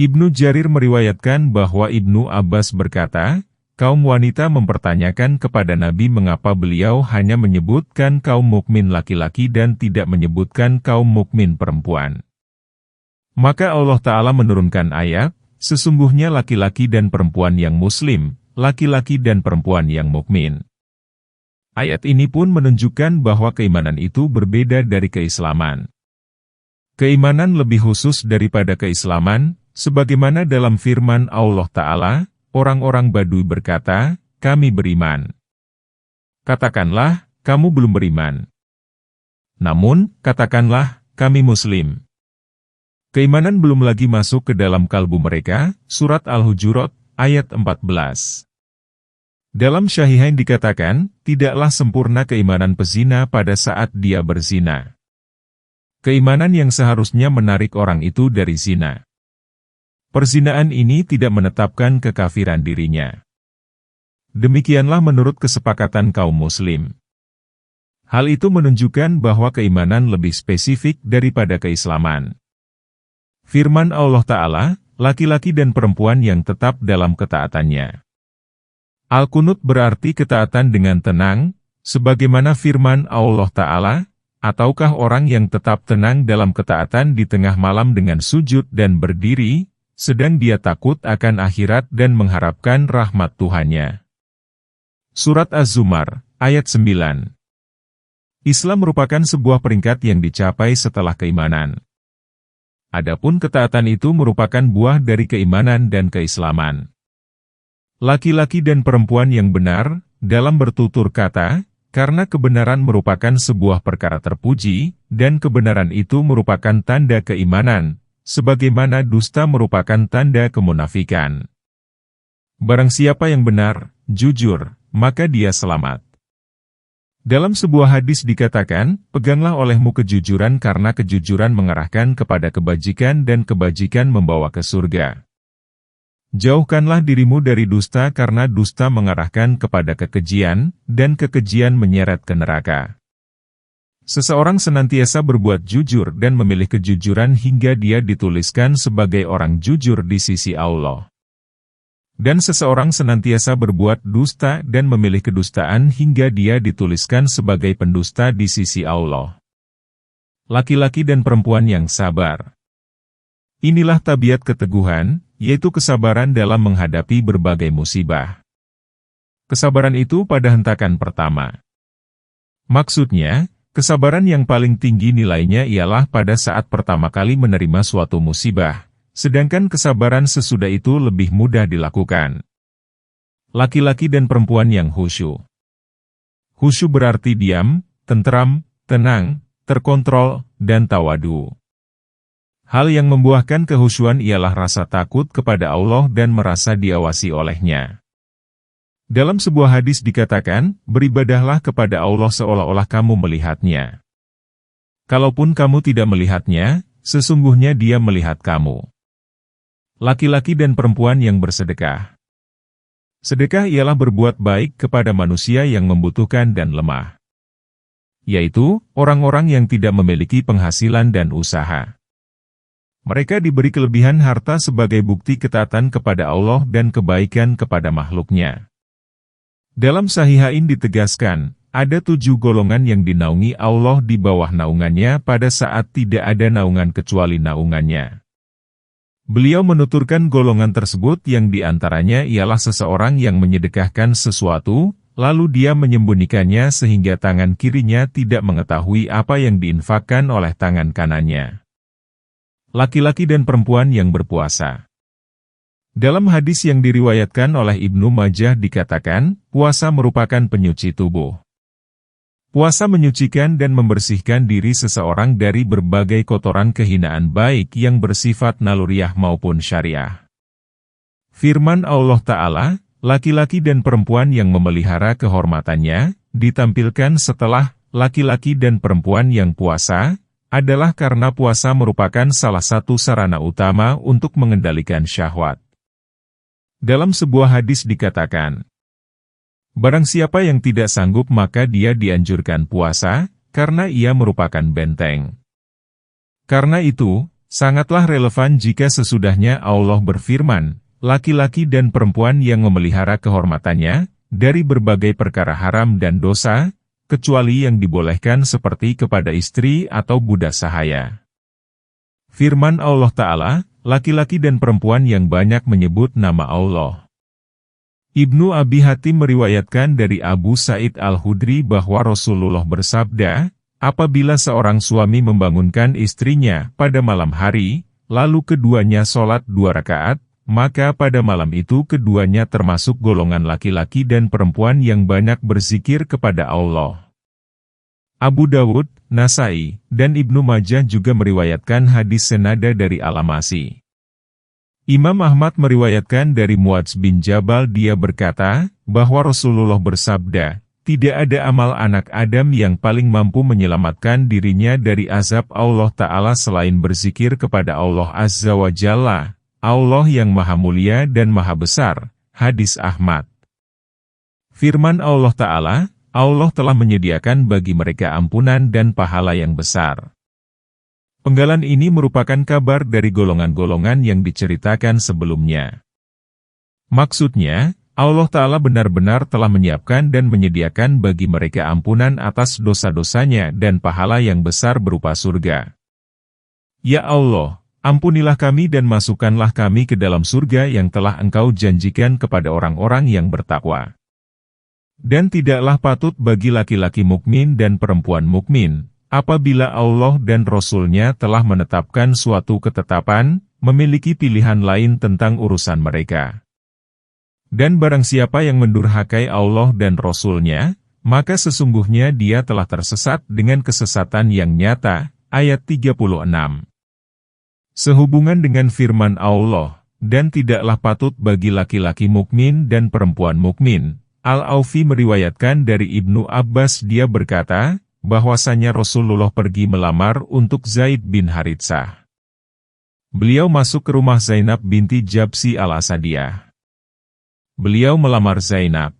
Ibnu Jarir meriwayatkan bahwa Ibnu Abbas berkata, kaum wanita mempertanyakan kepada Nabi mengapa beliau hanya menyebutkan kaum mukmin laki-laki dan tidak menyebutkan kaum mukmin perempuan. Maka Allah Ta'ala menurunkan ayat, sesungguhnya laki-laki dan perempuan yang muslim, laki-laki dan perempuan yang mukmin. Ayat ini pun menunjukkan bahwa keimanan itu berbeda dari keislaman. Keimanan lebih khusus daripada keislaman, sebagaimana dalam firman Allah Ta'ala, orang-orang Badui berkata, kami beriman. Katakanlah, kamu belum beriman. Namun, katakanlah, kami muslim. Keimanan belum lagi masuk ke dalam kalbu mereka, surat Al-Hujurat, ayat 14. Dalam Syahihain dikatakan, tidaklah sempurna keimanan pezina pada saat dia berzina. Keimanan yang seharusnya menarik orang itu dari zina. Perzinaan ini tidak menetapkan kekafiran dirinya. Demikianlah menurut kesepakatan kaum muslim. Hal itu menunjukkan bahwa keimanan lebih spesifik daripada keislaman. Firman Allah Ta'ala, laki-laki dan perempuan yang tetap dalam ketaatannya. Al-Qunut berarti ketaatan dengan tenang, sebagaimana firman Allah Ta'ala, ataukah orang yang tetap tenang dalam ketaatan di tengah malam dengan sujud dan berdiri, sedang dia takut akan akhirat dan mengharapkan rahmat Tuhannya. Surat Az-Zumar, ayat 9. Islam merupakan sebuah peringkat yang dicapai setelah keimanan. Adapun ketaatan itu merupakan buah dari keimanan dan keislaman. Laki-laki dan perempuan yang benar, dalam bertutur kata, karena kebenaran merupakan sebuah perkara terpuji, dan kebenaran itu merupakan tanda keimanan, sebagaimana dusta merupakan tanda kemunafikan. Barang siapa yang benar, jujur, maka dia selamat. Dalam sebuah hadis dikatakan, peganglah olehmu kejujuran karena kejujuran mengarahkan kepada kebajikan dan kebajikan membawa ke surga. Jauhkanlah dirimu dari dusta karena dusta mengarahkan kepada kekejian, dan kekejian menyeret ke neraka. Seseorang senantiasa berbuat jujur dan memilih kejujuran hingga dia dituliskan sebagai orang jujur di sisi Allah. Dan seseorang senantiasa berbuat dusta dan memilih kedustaan hingga dia dituliskan sebagai pendusta di sisi Allah. Laki-laki dan perempuan yang sabar. Inilah tabiat keteguhan, yaitu kesabaran dalam menghadapi berbagai musibah. Kesabaran itu pada hentakan pertama. Maksudnya, kesabaran yang paling tinggi nilainya ialah pada saat pertama kali menerima suatu musibah, sedangkan kesabaran sesudah itu lebih mudah dilakukan. Laki-laki dan perempuan yang khusyuk. Khusyuk berarti diam, tentram, tenang, terkontrol, dan tawadu. Hal yang membuahkan kehusyuan ialah rasa takut kepada Allah dan merasa diawasi olehnya. Dalam sebuah hadis dikatakan, beribadahlah kepada Allah seolah-olah kamu melihatnya. Kalaupun kamu tidak melihatnya, sesungguhnya Dia melihat kamu. Laki-laki dan perempuan yang bersedekah. Sedekah ialah berbuat baik kepada manusia yang membutuhkan dan lemah. Yaitu, orang-orang yang tidak memiliki penghasilan dan usaha. Mereka diberi kelebihan harta sebagai bukti ketaatan kepada Allah dan kebaikan kepada makhluknya. Dalam Sahihain ditegaskan, ada 7 golongan yang dinaungi Allah di bawah naungannya pada saat tidak ada naungan kecuali naungannya. Beliau menuturkan golongan tersebut yang diantaranya ialah seseorang yang menyedekahkan sesuatu, lalu dia menyembunyikannya sehingga tangan kirinya tidak mengetahui apa yang diinfakkan oleh tangan kanannya. Laki-laki dan perempuan yang berpuasa. Dalam hadis yang diriwayatkan oleh Ibnu Majah dikatakan, puasa merupakan penyuci tubuh. Puasa menyucikan dan membersihkan diri seseorang dari berbagai kotoran kehinaan baik yang bersifat naluriah maupun syariah. Firman Allah Ta'ala, laki-laki dan perempuan yang memelihara kehormatannya, ditampilkan setelah laki-laki dan perempuan yang puasa, adalah karena puasa merupakan salah satu sarana utama untuk mengendalikan syahwat. Dalam sebuah hadis dikatakan, barang siapa yang tidak sanggup maka dia dianjurkan puasa, karena ia merupakan benteng. Karena itu, Sangatlah relevan jika sesudahnya Allah berfirman, laki-laki dan perempuan yang memelihara kehormatannya, dari berbagai perkara haram dan dosa, kecuali yang dibolehkan seperti kepada istri atau budak sahaya. Firman Allah Ta'ala, laki-laki dan perempuan yang banyak menyebut nama Allah. Ibnu Abi Hatim meriwayatkan dari Abu Sa'id Al-Khudri bahwa Rasulullah bersabda, apabila seorang suami membangunkan istrinya pada malam hari, lalu keduanya sholat 2 rakaat, maka pada malam itu keduanya termasuk golongan laki-laki dan perempuan yang banyak berzikir kepada Allah. Abu Dawud, Nasai, dan Ibnu Majah juga meriwayatkan hadis senada dari Al-Amasi. Imam Ahmad meriwayatkan dari Muadz bin Jabal, dia berkata, bahwa Rasulullah bersabda, tidak ada amal anak Adam yang paling mampu menyelamatkan dirinya dari azab Allah Ta'ala selain berzikir kepada Allah Azza wa Jalla, Allah yang Maha Mulia dan Maha Besar. Hadis Ahmad. Firman Allah Ta'ala, Allah telah menyediakan bagi mereka ampunan dan pahala yang besar. Penggalan ini merupakan kabar dari golongan-golongan yang diceritakan sebelumnya. Maksudnya, Allah Ta'ala benar-benar telah menyiapkan dan menyediakan bagi mereka ampunan atas dosa-dosanya dan pahala yang besar berupa surga. Ya Allah, ampunilah kami dan masukkanlah kami ke dalam surga yang telah Engkau janjikan kepada orang-orang yang bertakwa. Dan tidaklah patut bagi laki-laki mukmin dan perempuan mukmin, apabila Allah dan Rasul-Nya telah menetapkan suatu ketetapan, memiliki pilihan lain tentang urusan mereka. Dan barang siapa yang mendurhakai Allah dan Rasul-Nya, maka sesungguhnya dia telah tersesat dengan kesesatan yang nyata. Ayat 36. Sehubungan dengan firman Allah, dan tidaklah patut bagi laki-laki mukmin dan perempuan mukmin, Al-Aufi meriwayatkan dari Ibnu Abbas, dia berkata, bahwasanya Rasulullah pergi melamar untuk Zaid bin Haritsah. Beliau masuk ke rumah Zainab binti Jabsi al-Asadiyah. Beliau melamar Zainab.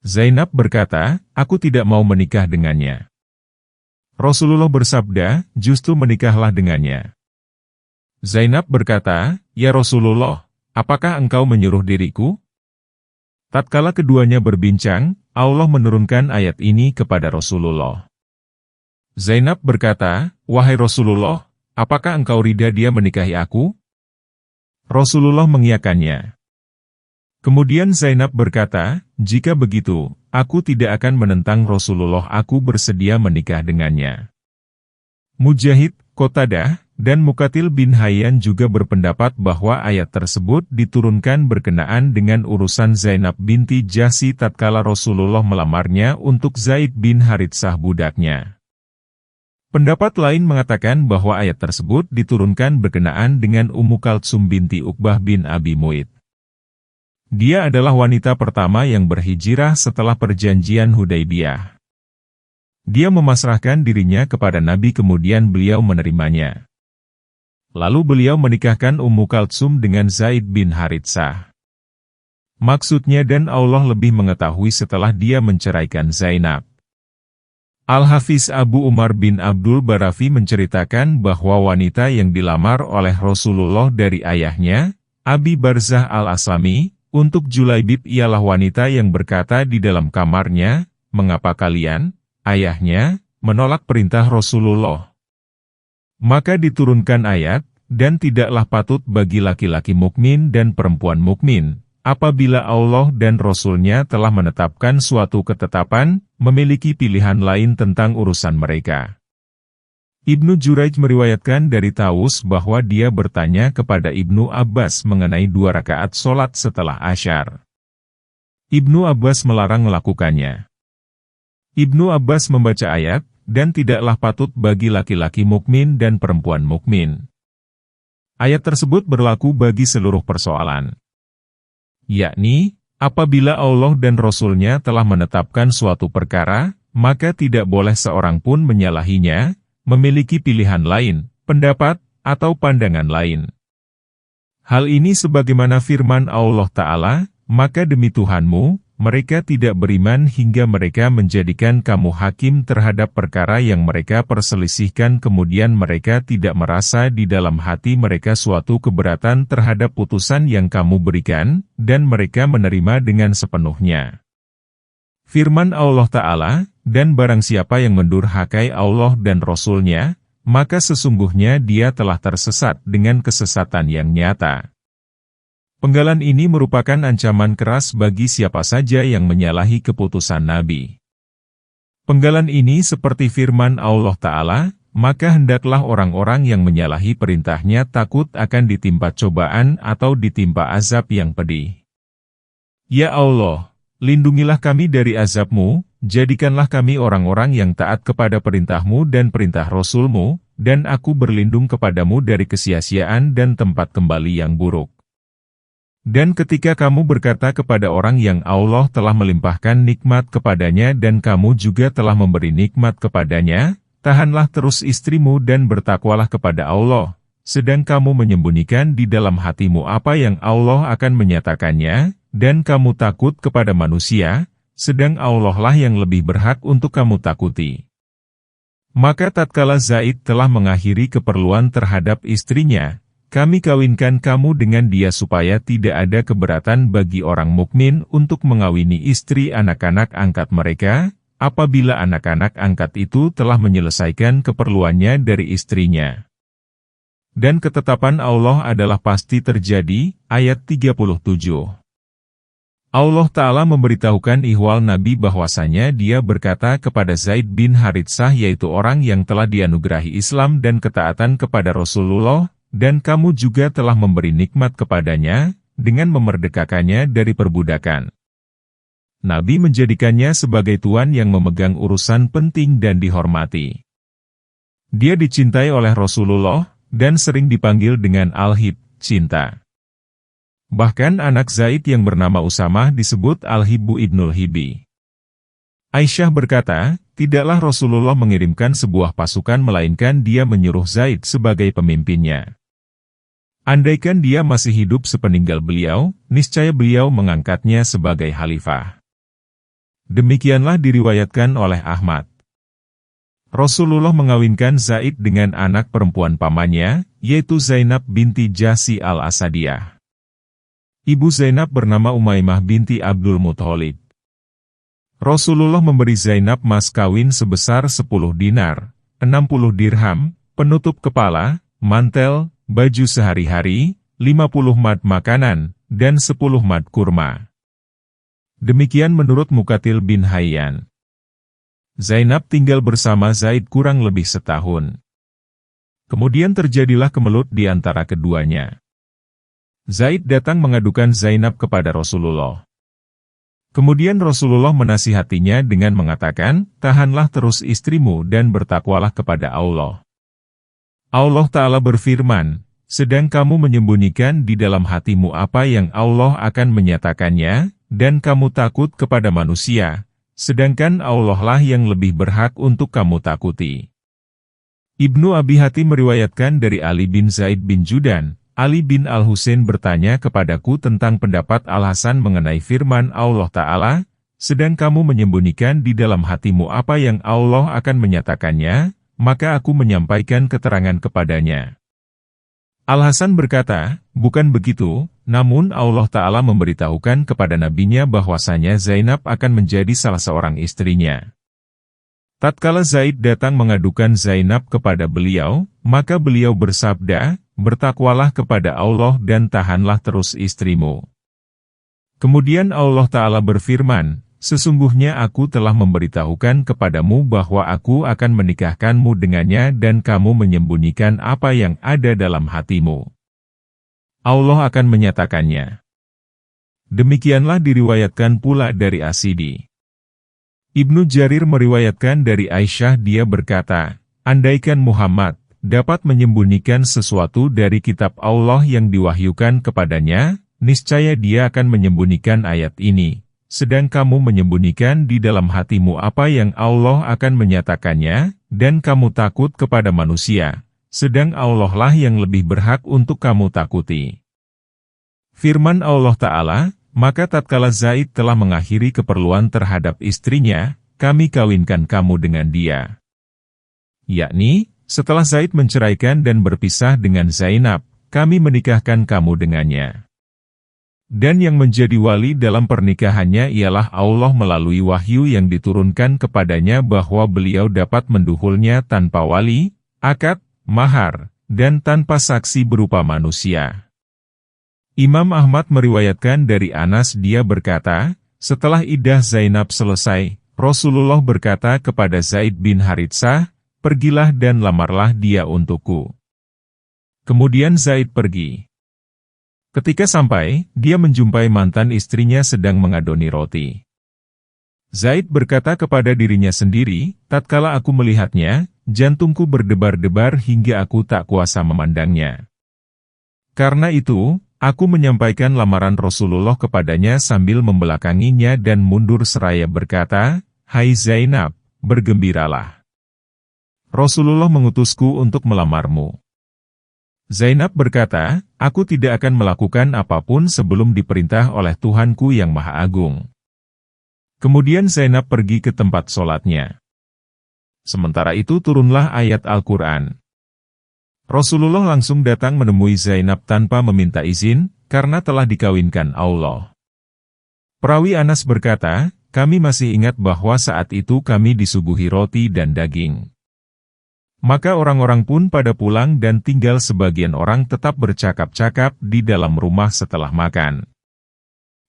Zainab berkata, aku tidak mau menikah dengannya. Rasulullah bersabda, justru menikahlah dengannya. Zainab berkata, ya Rasulullah, apakah engkau menyuruh diriku? Tatkala keduanya berbincang, Allah menurunkan ayat ini kepada Rasulullah. Zainab berkata, wahai Rasulullah, apakah engkau ridha dia menikahi aku? Rasulullah mengiyakannya. Kemudian Zainab berkata, jika begitu, aku tidak akan menentang Rasulullah, aku bersedia menikah dengannya. Mujahid, Qatadah, dan Muqatil bin Hayyan juga berpendapat bahwa ayat tersebut diturunkan berkenaan dengan urusan Zainab binti Jahsy tatkala Rasulullah melamarnya untuk Zaid bin Haritsah budaknya. Pendapat lain mengatakan bahwa ayat tersebut diturunkan berkenaan dengan Ummu Kaltsum binti Uqbah bin Abi Mu'id. Dia adalah wanita pertama yang berhijrah setelah perjanjian Hudaibiyah. Dia memasrahkan dirinya kepada Nabi, kemudian beliau menerimanya. Lalu beliau menikahkan Ummu Kaltsum dengan Zaid bin Haritsah. Maksudnya, dan Allah lebih mengetahui setelah dia menceraikan Zainab. Al-Hafiz Abu Umar bin Abdul Barafi menceritakan bahwa wanita yang dilamar oleh Rasulullah dari ayahnya, Abi Barzah al-Aslami, untuk Julaibib ialah wanita yang berkata di dalam kamarnya, mengapa kalian, ayahnya, menolak perintah Rasulullah? Maka diturunkan ayat, dan tidaklah patut bagi laki-laki mukmin dan perempuan mukmin, apabila Allah dan Rasul-Nya telah menetapkan suatu ketetapan, memiliki pilihan lain tentang urusan mereka. Ibnu Juraij meriwayatkan dari Tawus bahwa dia bertanya kepada Ibnu Abbas mengenai 2 rakaat sholat setelah asyar. Ibnu Abbas melarang melakukannya. Ibnu Abbas membaca ayat, dan tidaklah patut bagi laki-laki mukmin dan perempuan mukmin. Ayat tersebut berlaku bagi seluruh persoalan. Yakni, apabila Allah dan Rasul-Nya telah menetapkan suatu perkara, maka tidak boleh seorang pun menyalahinya, memiliki pilihan lain, pendapat, atau pandangan lain. Hal ini sebagaimana firman Allah Ta'ala, maka demi Tuhanmu, mereka tidak beriman hingga mereka menjadikan kamu hakim terhadap perkara yang mereka perselisihkan, kemudian mereka tidak merasa di dalam hati mereka suatu keberatan terhadap putusan yang kamu berikan, dan mereka menerima dengan sepenuhnya. Firman Allah Ta'ala, dan barang siapa yang mendurhakai Allah dan Rasul-Nya, maka sesungguhnya dia telah tersesat dengan kesesatan yang nyata. Penggalan ini merupakan ancaman keras bagi siapa saja yang menyalahi keputusan Nabi. Penggalan ini seperti firman Allah Ta'ala, maka hendaklah orang-orang yang menyalahi perintahnya takut akan ditimpa cobaan atau ditimpa azab yang pedih. Ya Allah, lindungilah kami dari azab-Mu, jadikanlah kami orang-orang yang taat kepada perintah-Mu dan perintah Rasul-Mu, dan aku berlindung kepadamu dari kesia-siaan dan tempat kembali yang buruk. Dan ketika kamu berkata kepada orang yang Allah telah melimpahkan nikmat kepadanya dan kamu juga telah memberi nikmat kepadanya, tahanlah terus istrimu dan bertakwalah kepada Allah, sedang kamu menyembunyikan di dalam hatimu apa yang Allah akan menyatakannya, dan kamu takut kepada manusia, sedang Allah lah yang lebih berhak untuk kamu takuti. Maka tatkala Zaid telah mengakhiri keperluan terhadap istrinya, kami kawinkan kamu dengan dia supaya tidak ada keberatan bagi orang mukmin untuk mengawini istri anak-anak angkat mereka, apabila anak-anak angkat itu telah menyelesaikan keperluannya dari istrinya. Dan ketetapan Allah adalah pasti terjadi, ayat 37. Allah Ta'ala memberitahukan ihwal Nabi bahwasanya dia berkata kepada Zaid bin Haritsah, yaitu orang yang telah dianugerahi Islam dan ketaatan kepada Rasulullah, dan kamu juga telah memberi nikmat kepadanya, dengan memerdekakannya dari perbudakan. Nabi menjadikannya sebagai tuan yang memegang urusan penting dan dihormati. Dia dicintai oleh Rasulullah, dan sering dipanggil dengan Al-Hib, cinta. Bahkan anak Zaid yang bernama Usamah disebut Al-Hibbu Ibnul Hibi. Aisyah berkata, tidaklah Rasulullah mengirimkan sebuah pasukan melainkan dia menyuruh Zaid sebagai pemimpinnya. Andaikan dia masih hidup sepeninggal beliau, niscaya beliau mengangkatnya sebagai khalifah. Demikianlah diriwayatkan oleh Ahmad. Rasulullah mengawinkan Zaid dengan anak perempuan pamannya, yaitu Zainab binti Jahsy al-Asadiyah. Ibu Zainab bernama Umaymah binti Abdul Muthalib. Rasulullah memberi Zainab mas kawin sebesar 10 dinar, 60 dirham, penutup kepala, mantel, baju sehari-hari, 50 mad makanan, dan 10 mad kurma. Demikian menurut Muqatil bin Hayyan. Zainab tinggal bersama Zaid kurang lebih setahun. Kemudian terjadilah kemelut di antara keduanya. Zaid datang mengadukan Zainab kepada Rasulullah. Kemudian Rasulullah menasihatinya dengan mengatakan, tahanlah terus istrimu dan bertakwalah kepada Allah. Allah Ta'ala berfirman, sedang kamu menyembunyikan di dalam hatimu apa yang Allah akan menyatakannya, dan kamu takut kepada manusia, sedangkan Allah lah yang lebih berhak untuk kamu takuti. Ibnu Abi Hatim meriwayatkan dari Ali bin Zaid bin Judan, Ali bin Al-Husain bertanya kepadaku tentang pendapat Al-Hasan mengenai firman Allah Ta'ala, sedang kamu menyembunyikan di dalam hatimu apa yang Allah akan menyatakannya, maka aku menyampaikan keterangan kepadanya. Al-Hasan berkata, bukan begitu, namun Allah Ta'ala memberitahukan kepada nabinya bahwasanya Zainab akan menjadi salah seorang istrinya. Tatkala Zaid datang mengadukan Zainab kepada beliau, maka beliau bersabda, bertakwalah kepada Allah dan tahanlah terus istrimu. Kemudian Allah Ta'ala berfirman, sesungguhnya aku telah memberitahukan kepadamu bahwa aku akan menikahkanmu dengannya dan kamu menyembunyikan apa yang ada dalam hatimu. Allah akan menyatakannya. Demikianlah diriwayatkan pula dari Asidi. Ibnu Jarir meriwayatkan dari Aisyah, dia berkata, andaikan Muhammad dapat menyembunyikan sesuatu dari kitab Allah yang diwahyukan kepadanya, niscaya dia akan menyembunyikan ayat ini. Sedang kamu menyembunyikan di dalam hatimu apa yang Allah akan menyatakannya, dan kamu takut kepada manusia, sedang Allah lah yang lebih berhak untuk kamu takuti. Firman Allah Ta'ala, Maka tatkala Zaid telah mengakhiri keperluan terhadap istrinya, kami kawinkan kamu dengan dia. Yakni, setelah Zaid menceraikan dan berpisah dengan Zainab, kami menikahkan kamu dengannya. Dan yang menjadi wali dalam pernikahannya ialah Allah melalui wahyu yang diturunkan kepadanya bahwa beliau dapat menduhulnya tanpa wali, akad, mahar, dan tanpa saksi berupa manusia. Imam Ahmad meriwayatkan dari Anas dia berkata, setelah iddah Zainab selesai, Rasulullah berkata kepada Zaid bin Haritsah, pergilah dan lamarlah dia untukku. Kemudian Zaid pergi. Ketika sampai, dia menjumpai mantan istrinya sedang mengadoni roti. Zaid berkata kepada dirinya sendiri, tatkala aku melihatnya, jantungku berdebar-debar hingga aku tak kuasa memandangnya. Karena itu, aku menyampaikan lamaran Rasulullah kepadanya sambil membelakanginya dan mundur seraya berkata, "Hai Zainab, bergembiralah. Rasulullah mengutusku untuk melamarmu." Zainab berkata, "Aku tidak akan melakukan apapun sebelum diperintah oleh Tuhanku yang Maha Agung." Kemudian Zainab pergi ke tempat sholatnya. Sementara itu turunlah ayat Al-Quran. Rasulullah langsung datang menemui Zainab tanpa meminta izin, karena telah dikawinkan Allah. Perawi Anas berkata, kami masih ingat bahwa saat itu kami disuguhi roti dan daging. Maka orang-orang pun pada pulang dan tinggal sebagian orang tetap bercakap-cakap di dalam rumah setelah makan.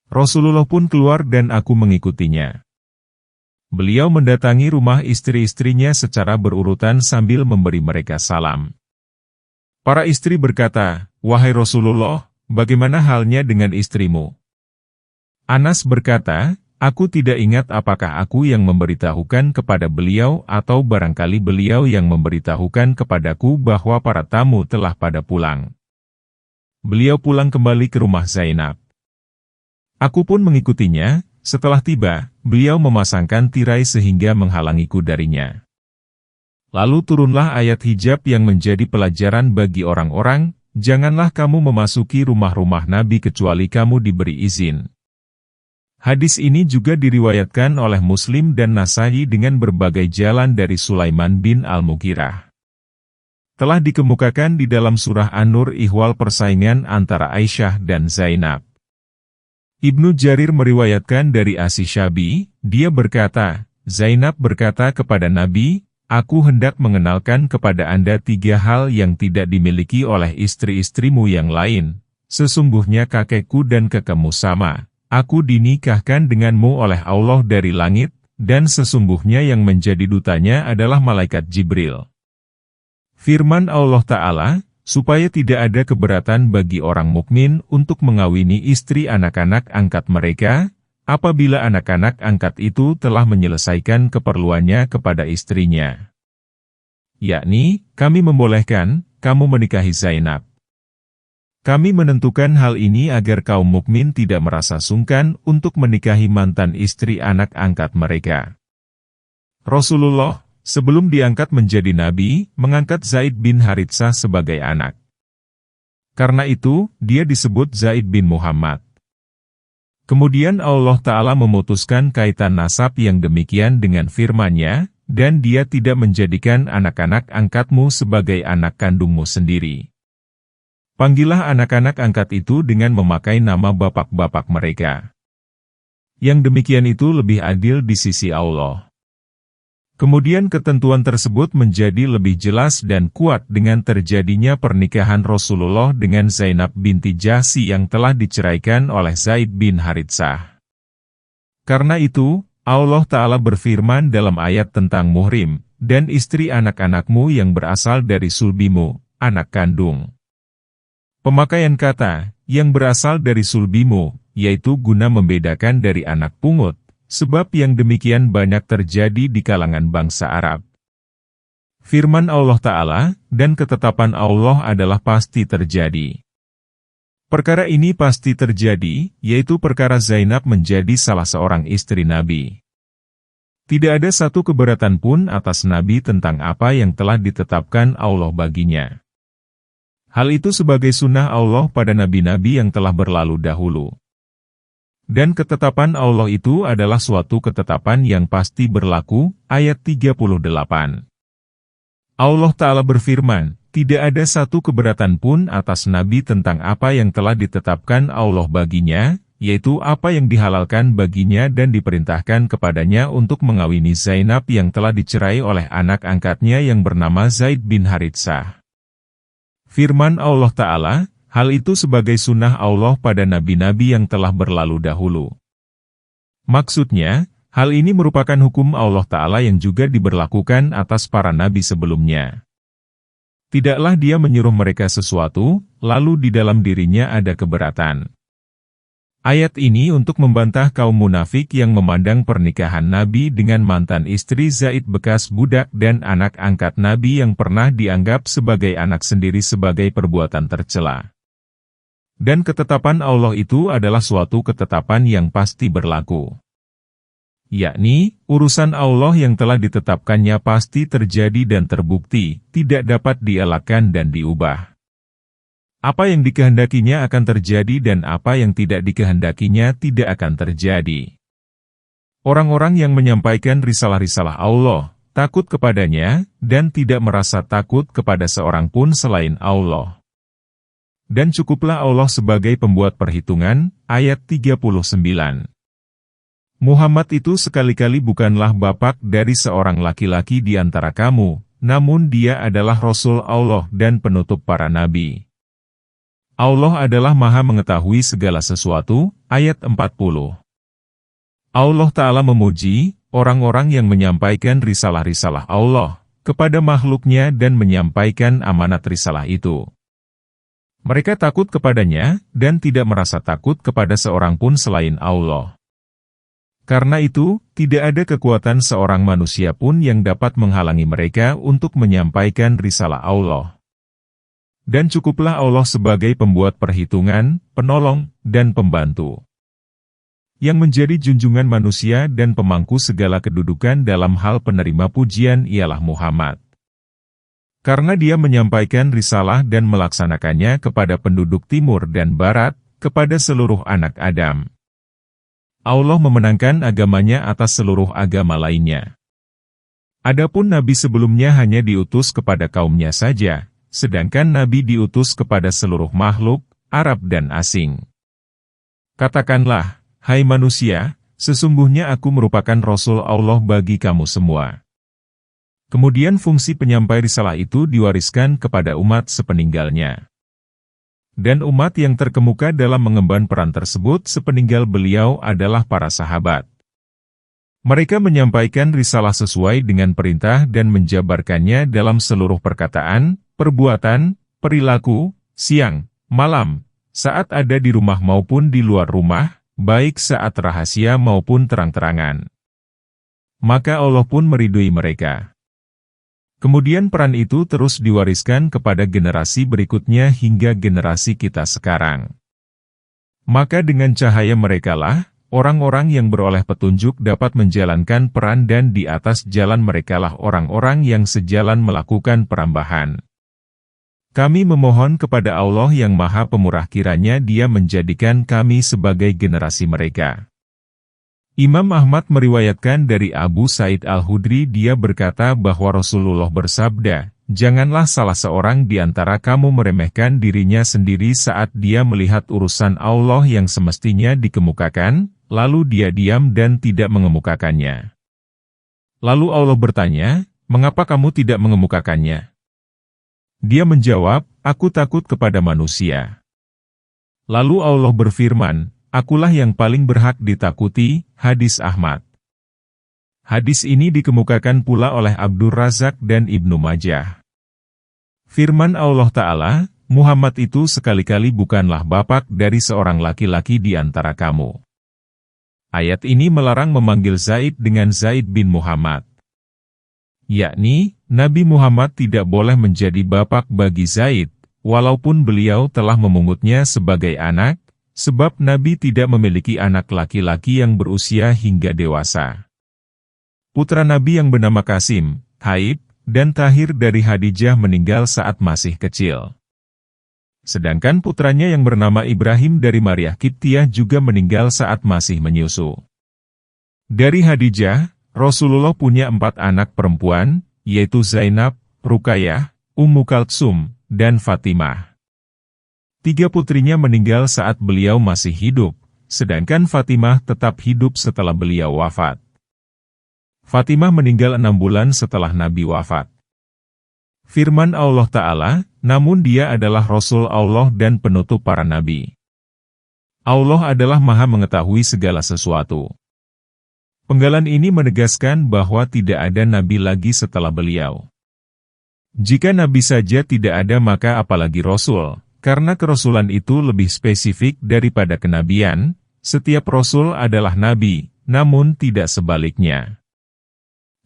Rasulullah pun keluar dan aku mengikutinya. Beliau mendatangi rumah istri-istrinya secara berurutan sambil memberi mereka salam. Para istri berkata, "Wahai Rasulullah, bagaimana halnya dengan istrimu?" Anas berkata, "Aku tidak ingat apakah aku yang memberitahukan kepada beliau atau barangkali beliau yang memberitahukan kepadaku bahwa para tamu telah pada pulang." Beliau pulang kembali ke rumah Zainab. Aku pun mengikutinya. Setelah tiba, beliau memasangkan tirai sehingga menghalangiku darinya. Lalu turunlah ayat hijab yang menjadi pelajaran bagi orang-orang, janganlah kamu memasuki rumah-rumah Nabi kecuali kamu diberi izin. Hadis ini juga diriwayatkan oleh Muslim dan Nasai dengan berbagai jalan dari Sulaiman bin Al-Mughirah. Telah dikemukakan di dalam surah An-Nur ihwal persaingan antara Aisyah dan Zainab. Ibnu Jarir meriwayatkan dari As-Syabi, dia berkata, Zainab berkata kepada Nabi, "Aku hendak mengenalkan kepada Anda 3 hal yang tidak dimiliki oleh istri-istrimu yang lain. Sesungguhnya kakekku dan kakekmu sama. Aku dinikahkan denganmu oleh Allah dari langit, dan sesungguhnya yang menjadi dutanya adalah malaikat Jibril." Firman Allah Ta'ala, supaya tidak ada keberatan bagi orang mukmin untuk mengawini istri anak-anak angkat mereka, apabila anak-anak angkat itu telah menyelesaikan keperluannya kepada istrinya. Yakni, kami membolehkan, kamu menikahi Zainab. Kami menentukan hal ini agar kaum mukmin tidak merasa sungkan untuk menikahi mantan istri anak angkat mereka. Rasulullah, sebelum diangkat menjadi nabi, mengangkat Zaid bin Haritsah sebagai anak. Karena itu, dia disebut Zaid bin Muhammad. Kemudian Allah Ta'ala memutuskan kaitan nasab yang demikian dengan firman-Nya, dan dia tidak menjadikan anak-anak angkatmu sebagai anak kandungmu sendiri. Panggillah anak-anak angkat itu dengan memakai nama bapak-bapak mereka. Yang demikian itu lebih adil di sisi Allah. Kemudian ketentuan tersebut menjadi lebih jelas dan kuat dengan terjadinya pernikahan Rasulullah dengan Zainab binti Jahsy yang telah diceraikan oleh Zaid bin Haritsah. Karena itu, Allah Ta'ala berfirman dalam ayat tentang muhrim, dan istri anak-anakmu yang berasal dari sulbimu, anak kandung. Pemakaian kata, yang berasal dari sulbimu, yaitu guna membedakan dari anak pungut. Sebab yang demikian banyak terjadi di kalangan bangsa Arab. Firman Allah Ta'ala, dan ketetapan Allah adalah pasti terjadi. Perkara ini pasti terjadi, yaitu perkara Zainab menjadi salah seorang istri Nabi. Tidak ada satu keberatan pun atas Nabi tentang apa yang telah ditetapkan Allah baginya. Hal itu sebagai sunnah Allah pada nabi-nabi yang telah berlalu dahulu. Dan ketetapan Allah itu adalah suatu ketetapan yang pasti berlaku, ayat 38. Allah Ta'ala berfirman, tidak ada satu keberatan pun atas Nabi tentang apa yang telah ditetapkan Allah baginya, yaitu apa yang dihalalkan baginya dan diperintahkan kepadanya untuk mengawini Zainab yang telah dicerai oleh anak angkatnya yang bernama Zaid bin Haritsah. Firman Allah Ta'ala, hal itu sebagai sunnah Allah pada nabi-nabi yang telah berlalu dahulu. Maksudnya, hal ini merupakan hukum Allah Ta'ala yang juga diberlakukan atas para nabi sebelumnya. Tidaklah dia menyuruh mereka sesuatu, lalu di dalam dirinya ada keberatan. Ayat ini untuk membantah kaum munafik yang memandang pernikahan Nabi dengan mantan istri Zaid bekas budak dan anak angkat Nabi yang pernah dianggap sebagai anak sendiri sebagai perbuatan tercela. Dan ketetapan Allah itu adalah suatu ketetapan yang pasti berlaku. Yakni, urusan Allah yang telah ditetapkannya pasti terjadi dan terbukti, tidak dapat dielakkan dan diubah. Apa yang dikehendakinya akan terjadi dan apa yang tidak dikehendakinya tidak akan terjadi. Orang-orang yang menyampaikan risalah-risalah Allah, takut kepadanya, dan tidak merasa takut kepada seorang pun selain Allah. Dan cukuplah Allah sebagai pembuat perhitungan, ayat 39. Muhammad itu sekali-kali bukanlah bapak dari seorang laki-laki di antara kamu, namun dia adalah Rasul Allah dan penutup para nabi. Allah adalah Maha mengetahui segala sesuatu, ayat 40. Allah Ta'ala memuji orang-orang yang menyampaikan risalah-risalah Allah kepada makhluknya dan menyampaikan amanat risalah itu. Mereka takut kepadanya dan tidak merasa takut kepada seorang pun selain Allah. Karena itu, tidak ada kekuatan seorang manusia pun yang dapat menghalangi mereka untuk menyampaikan risalah Allah. Dan cukuplah Allah sebagai pembuat perhitungan, penolong, dan pembantu. Yang menjadi junjungan manusia dan pemangku segala kedudukan dalam hal penerima pujian ialah Muhammad. Karena dia menyampaikan risalah dan melaksanakannya kepada penduduk timur dan barat, kepada seluruh anak Adam. Allah memenangkan agamanya atas seluruh agama lainnya. Adapun nabi sebelumnya hanya diutus kepada kaumnya saja, sedangkan Nabi diutus kepada seluruh makhluk, Arab dan asing. Katakanlah, hai manusia, sesungguhnya aku merupakan Rasul Allah bagi kamu semua. Kemudian fungsi penyampai risalah itu diwariskan kepada umat sepeninggalnya. Dan umat yang terkemuka dalam mengemban peran tersebut sepeninggal beliau adalah para sahabat. Mereka menyampaikan risalah sesuai dengan perintah dan menjabarkannya dalam seluruh perkataan, perbuatan, perilaku, siang, malam, saat ada di rumah maupun di luar rumah, baik saat rahasia maupun terang-terangan. Maka Allah pun meridhoi mereka. Kemudian peran itu terus diwariskan kepada generasi berikutnya hingga generasi kita sekarang. Maka dengan cahaya merekalah, orang-orang yang beroleh petunjuk dapat menjalankan peran dan di atas jalan merekalah orang-orang yang sejalan melakukan perambahan. Kami memohon kepada Allah yang Maha Pemurah kiranya Dia menjadikan kami sebagai generasi mereka. Imam Ahmad meriwayatkan dari Abu Sa'id Al-Hudri dia berkata bahwa Rasulullah bersabda, janganlah salah seorang di antara kamu meremehkan dirinya sendiri saat dia melihat urusan Allah yang semestinya dikemukakan, lalu dia diam dan tidak mengemukakannya. Lalu Allah bertanya, mengapa kamu tidak mengemukakannya? Dia menjawab, aku takut kepada manusia. Lalu Allah berfirman, akulah yang paling berhak ditakuti, hadis Ahmad. Hadis ini dikemukakan pula oleh Abdur Razak dan Ibnu Majah. Firman Allah Ta'ala, Muhammad itu sekali-kali bukanlah bapak dari seorang laki-laki di antara kamu. Ayat ini melarang memanggil Zaid dengan Zaid bin Muhammad. Yakni, Nabi Muhammad tidak boleh menjadi bapak bagi Zaid, walaupun beliau telah memungutnya sebagai anak, sebab Nabi tidak memiliki anak laki-laki yang berusia hingga dewasa. Putra Nabi yang bernama Qasim, Haib, dan Tahir dari Khadijah meninggal saat masih kecil. Sedangkan putranya yang bernama Ibrahim dari Maria Kiptiah juga meninggal saat masih menyusu. Dari Khadijah, Rasulullah punya 4 anak perempuan, yaitu Zainab, Ruqayyah, Ummu Kaltsum, dan Fatimah. 3 putrinya meninggal saat beliau masih hidup, sedangkan Fatimah tetap hidup setelah beliau wafat. Fatimah meninggal 6 bulan setelah Nabi wafat. Firman Allah Ta'ala, namun dia adalah Rasul Allah dan penutup para nabi. Allah adalah Maha mengetahui segala sesuatu. Penggalan ini menegaskan bahwa tidak ada nabi lagi setelah beliau. Jika nabi saja tidak ada maka apalagi Rasul, karena kerasulan itu lebih spesifik daripada kenabian, setiap Rasul adalah nabi, namun tidak sebaliknya.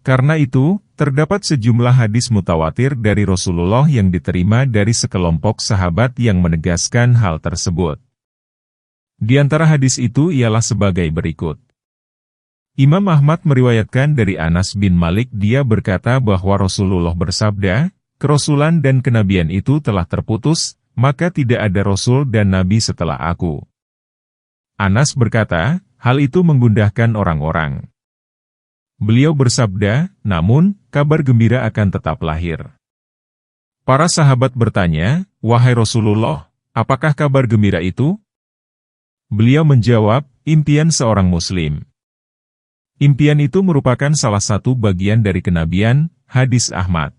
Karena itu, terdapat sejumlah hadis mutawatir dari Rasulullah yang diterima dari sekelompok sahabat yang menegaskan hal tersebut. Di antara hadis itu ialah sebagai berikut. Imam Ahmad meriwayatkan dari Anas bin Malik, dia berkata bahwa Rasulullah bersabda, "Kerasulan dan kenabian itu telah terputus, maka tidak ada Rasul dan Nabi setelah aku." Anas berkata, hal itu menggundahkan orang-orang. Beliau bersabda, namun, kabar gembira akan tetap lahir. Para sahabat bertanya, "Wahai Rasulullah, apakah kabar gembira itu?" Beliau menjawab, "Impian seorang Muslim." Impian itu merupakan salah satu bagian dari kenabian, hadis Ahmad.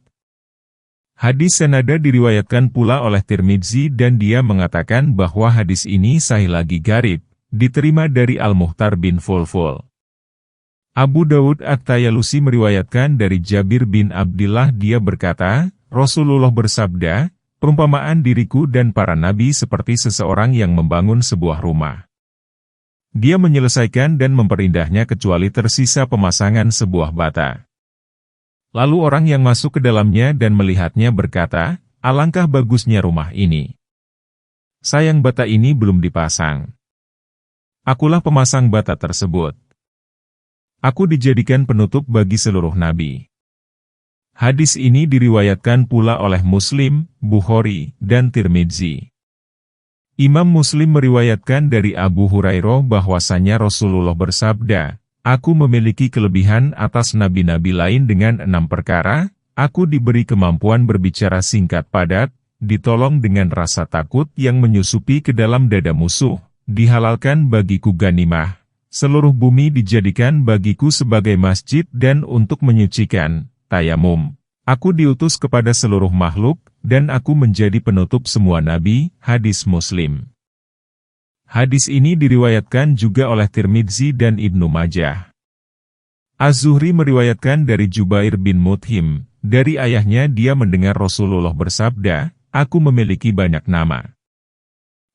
Hadis senada diriwayatkan pula oleh Tirmidzi dan dia mengatakan bahwa hadis ini sahih lagi garib, diterima dari Al-Muhtar bin Fulful. Abu Dawud At-Tayalusi meriwayatkan dari Jabir bin Abdillah, dia berkata, Rasulullah bersabda, "Perumpamaan diriku dan para nabi seperti seseorang yang membangun sebuah rumah. Dia menyelesaikan dan memperindahnya kecuali tersisa pemasangan sebuah bata. Lalu orang yang masuk ke dalamnya dan melihatnya berkata, alangkah bagusnya rumah ini. Sayang bata ini belum dipasang. Akulah pemasang bata tersebut. Aku dijadikan penutup bagi seluruh nabi." Hadis ini diriwayatkan pula oleh Muslim, Bukhari, dan Tirmidzi. Imam Muslim meriwayatkan dari Abu Hurairah bahwasanya Rasulullah bersabda, "Aku memiliki kelebihan atas nabi-nabi lain dengan 6 perkara, aku diberi kemampuan berbicara singkat padat, ditolong dengan rasa takut yang menyusupi ke dalam dada musuh, dihalalkan bagiku ganimah. Seluruh bumi dijadikan bagiku sebagai masjid dan untuk menyucikan, tayamum. Aku diutus kepada seluruh makhluk, dan aku menjadi penutup semua nabi." Hadis Muslim. Hadis ini diriwayatkan juga oleh Tirmidzi dan Ibnu Majah. Az-Zuhri meriwayatkan dari Jubair bin Mut'im, dari ayahnya dia mendengar Rasulullah bersabda, "Aku memiliki banyak nama.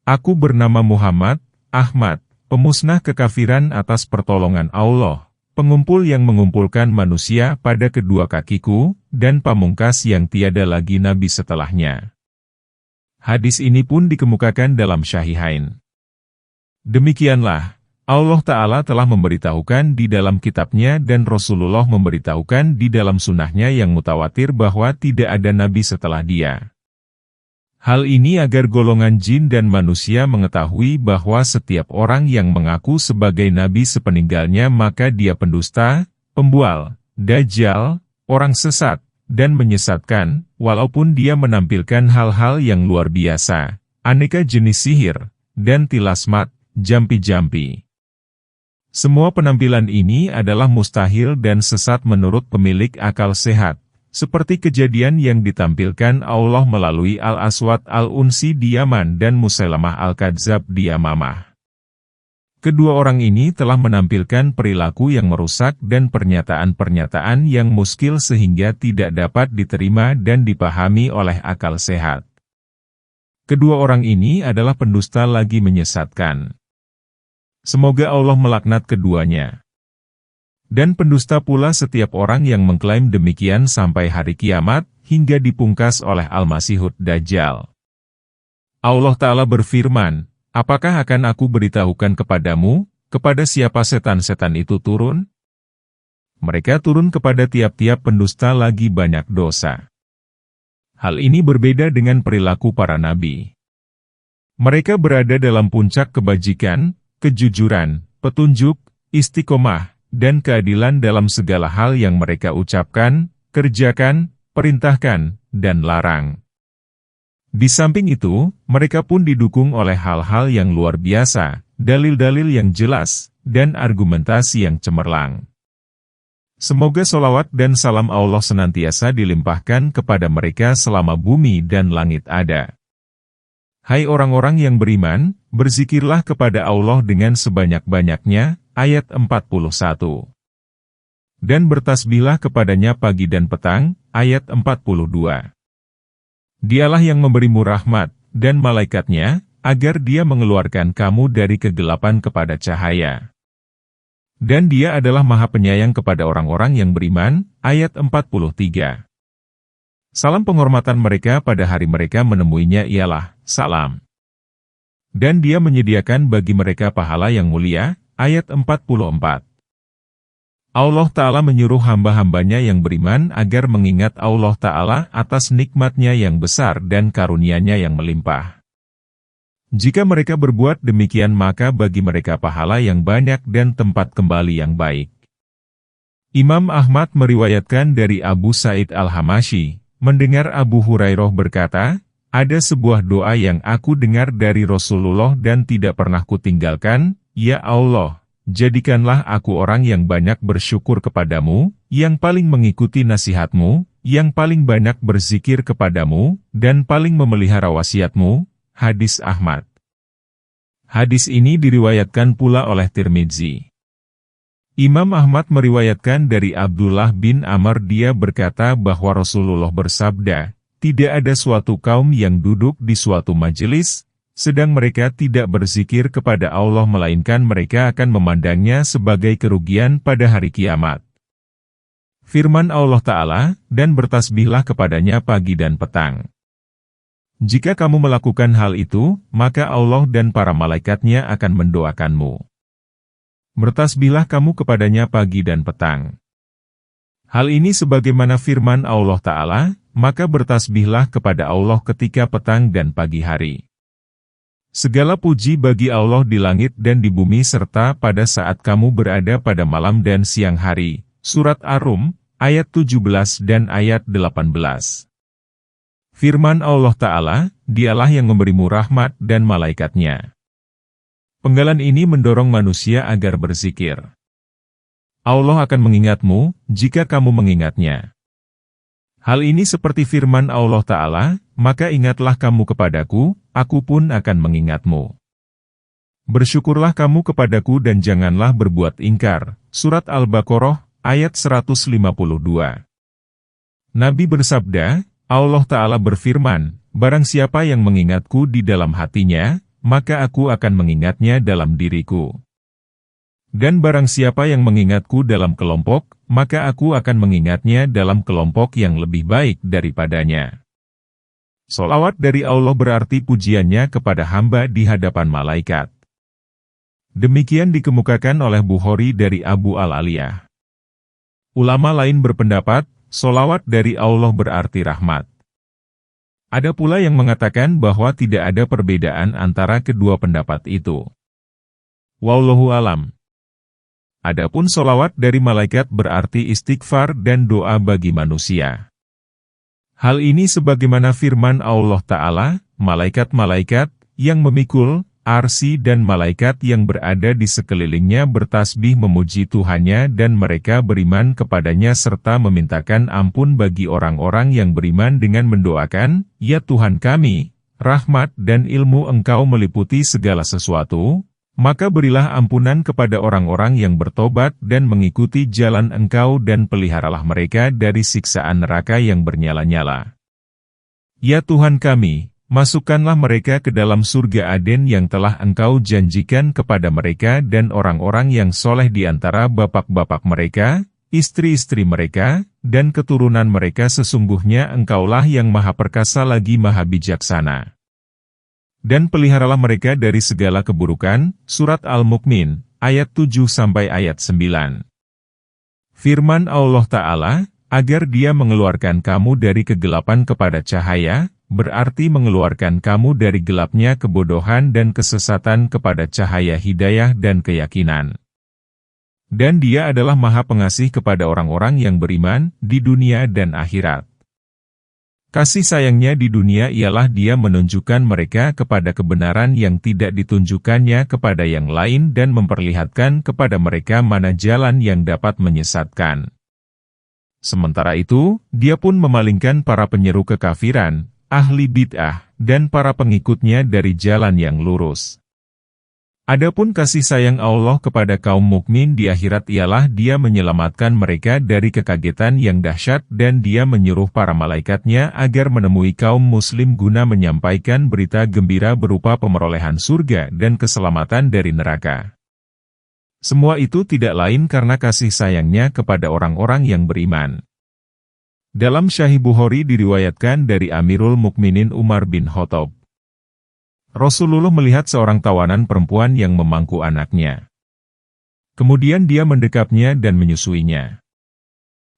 Aku bernama Muhammad, Ahmad, pemusnah kekafiran atas pertolongan Allah, pengumpul yang mengumpulkan manusia pada kedua kakiku, dan pamungkas yang tiada lagi nabi setelahnya." Hadis ini pun dikemukakan dalam Syahihain. Demikianlah, Allah Ta'ala telah memberitahukan di dalam kitabnya dan Rasulullah memberitahukan di dalam sunnahnya yang mutawatir bahwa tidak ada nabi setelah dia. Hal ini agar golongan jin dan manusia mengetahui bahwa setiap orang yang mengaku sebagai nabi sepeninggalnya maka dia pendusta, pembual, dajjal, orang sesat, dan menyesatkan, walaupun dia menampilkan hal-hal yang luar biasa, aneka jenis sihir, dan tilasmat, jampi-jampi. Semua penampilan ini adalah mustahil dan sesat menurut pemilik akal sehat. Seperti kejadian yang ditampilkan Allah melalui Al-Aswad Al-Unsi di Yaman dan Musailamah Al-Kadzab di Yamamah. Kedua orang ini telah menampilkan perilaku yang merusak dan pernyataan-pernyataan yang muskil sehingga tidak dapat diterima dan dipahami oleh akal sehat. Kedua orang ini adalah pendusta lagi menyesatkan. Semoga Allah melaknat keduanya. Dan pendusta pula setiap orang yang mengklaim demikian sampai hari kiamat, hingga dipungkas oleh Al-Masihud Dajjal. Allah Ta'ala berfirman, "Apakah akan aku beritahukan kepadamu, kepada siapa setan-setan itu turun? Mereka turun kepada tiap-tiap pendusta lagi banyak dosa." Hal ini berbeda dengan perilaku para nabi. Mereka berada dalam puncak kebajikan, kejujuran, petunjuk, istiqomah, dan keadilan dalam segala hal yang mereka ucapkan, kerjakan, perintahkan, dan larang. Di samping itu, mereka pun didukung oleh hal-hal yang luar biasa, dalil-dalil yang jelas, dan argumentasi yang cemerlang. Semoga sholawat dan salam Allah senantiasa dilimpahkan kepada mereka selama bumi dan langit ada. Hai orang-orang yang beriman, berzikirlah kepada Allah dengan sebanyak-banyaknya, ayat 41. Dan bertasbihlah kepadanya pagi dan petang, ayat 42. Dialah yang memberimu rahmat, dan malaikatnya, agar dia mengeluarkan kamu dari kegelapan kepada cahaya. Dan dia adalah maha penyayang kepada orang-orang yang beriman, ayat 43. Salam penghormatan mereka pada hari mereka menemuinya ialah, salam. Dan dia menyediakan bagi mereka pahala yang mulia, ayat 44. Allah Ta'ala menyuruh hamba-hambanya yang beriman agar mengingat Allah Ta'ala atas nikmatnya yang besar dan karunia-Nya yang melimpah. Jika mereka berbuat demikian maka bagi mereka pahala yang banyak dan tempat kembali yang baik. Imam Ahmad meriwayatkan dari Abu Sa'id Al-Hamashi, mendengar Abu Hurairah berkata, ada sebuah doa yang aku dengar dari Rasulullah dan tidak pernah kutinggalkan, ya Allah, jadikanlah aku orang yang banyak bersyukur kepadamu, yang paling mengikuti nasihatmu, yang paling banyak berzikir kepadamu, dan paling memelihara wasiatmu. Hadis Ahmad. Hadis ini diriwayatkan pula oleh Tirmidzi. Imam Ahmad meriwayatkan dari Abdullah bin Amr dia berkata bahwa Rasulullah bersabda, tidak ada suatu kaum yang duduk di suatu majelis, sedang mereka tidak berzikir kepada Allah melainkan mereka akan memandangnya sebagai kerugian pada hari kiamat. Firman Allah Ta'ala, dan bertasbihlah kepadanya pagi dan petang. Jika kamu melakukan hal itu, maka Allah dan para malaikatnya akan mendoakanmu. Bertasbihlah kamu kepadanya pagi dan petang. Hal ini sebagaimana firman Allah Ta'ala, maka bertasbihlah kepada Allah ketika petang dan pagi hari. Segala puji bagi Allah di langit dan di bumi serta pada saat kamu berada pada malam dan siang hari. Surat Ar-Rum, ayat 17 dan ayat 18. Firman Allah Ta'ala, dialah yang memberimu rahmat dan malaikatnya. Penggalan ini mendorong manusia agar berzikir. Allah akan mengingatmu, jika kamu mengingatnya. Hal ini seperti firman Allah Ta'ala, maka ingatlah kamu kepadaku, aku pun akan mengingatmu. Bersyukurlah kamu kepadaku dan janganlah berbuat ingkar. Surat Al-Baqarah, ayat 152. Nabi bersabda, Allah Ta'ala berfirman, barang siapa yang mengingatku di dalam hatinya, maka aku akan mengingatnya dalam diriku. Dan barang siapa yang mengingatku dalam kelompok, maka aku akan mengingatnya dalam kelompok yang lebih baik daripadanya. Sholawat dari Allah berarti pujiannya kepada hamba di hadapan malaikat. Demikian dikemukakan oleh Bukhari dari Abu Al-Aliyah. Ulama lain berpendapat, sholawat dari Allah berarti rahmat. Ada pula yang mengatakan bahwa tidak ada perbedaan antara kedua pendapat itu. Wallahu alam. Adapun sholawat dari malaikat berarti istighfar dan doa bagi manusia. Hal ini sebagaimana firman Allah Ta'ala, malaikat-malaikat yang memikul arsy dan malaikat yang berada di sekelilingnya bertasbih memuji Tuhannya dan mereka beriman kepadanya serta memintakan ampun bagi orang-orang yang beriman dengan mendoakan, ya Tuhan kami, rahmat dan ilmu Engkau meliputi segala sesuatu, maka berilah ampunan kepada orang-orang yang bertobat dan mengikuti jalan Engkau dan peliharalah mereka dari siksaan neraka yang bernyala-nyala. Ya Tuhan kami, masukkanlah mereka ke dalam surga Aden yang telah Engkau janjikan kepada mereka dan orang-orang yang soleh di antara bapak-bapak mereka, istri-istri mereka, dan keturunan mereka sesungguhnya Engkaulah yang maha perkasa lagi maha bijaksana. Dan peliharalah mereka dari segala keburukan, Surat Al-Mu'min, ayat 7 sampai ayat 9. Firman Allah Ta'ala, agar dia mengeluarkan kamu dari kegelapan kepada cahaya, berarti mengeluarkan kamu dari gelapnya kebodohan dan kesesatan kepada cahaya hidayah dan keyakinan. Dan Dia adalah Maha Pengasih kepada orang-orang yang beriman di dunia dan akhirat. Kasih sayangnya di dunia ialah Dia menunjukkan mereka kepada kebenaran yang tidak ditunjukkannya kepada yang lain dan memperlihatkan kepada mereka mana jalan yang dapat menyesatkan. Sementara itu, Dia pun memalingkan para penyeru kekafiran, ahli bid'ah, dan para pengikutnya dari jalan yang lurus. Adapun kasih sayang Allah kepada kaum mukmin di akhirat ialah Dia menyelamatkan mereka dari kekagetan yang dahsyat dan Dia menyuruh para malaikatnya agar menemui kaum muslim guna menyampaikan berita gembira berupa pemerolehan surga dan keselamatan dari neraka. Semua itu tidak lain karena kasih sayangnya kepada orang-orang yang beriman. Dalam Sahih Bukhari diriwayatkan dari Amirul Mukminin Umar bin Khattab, Rasulullah melihat seorang tawanan perempuan yang memangku anaknya. Kemudian dia mendekapnya dan menyusuinya.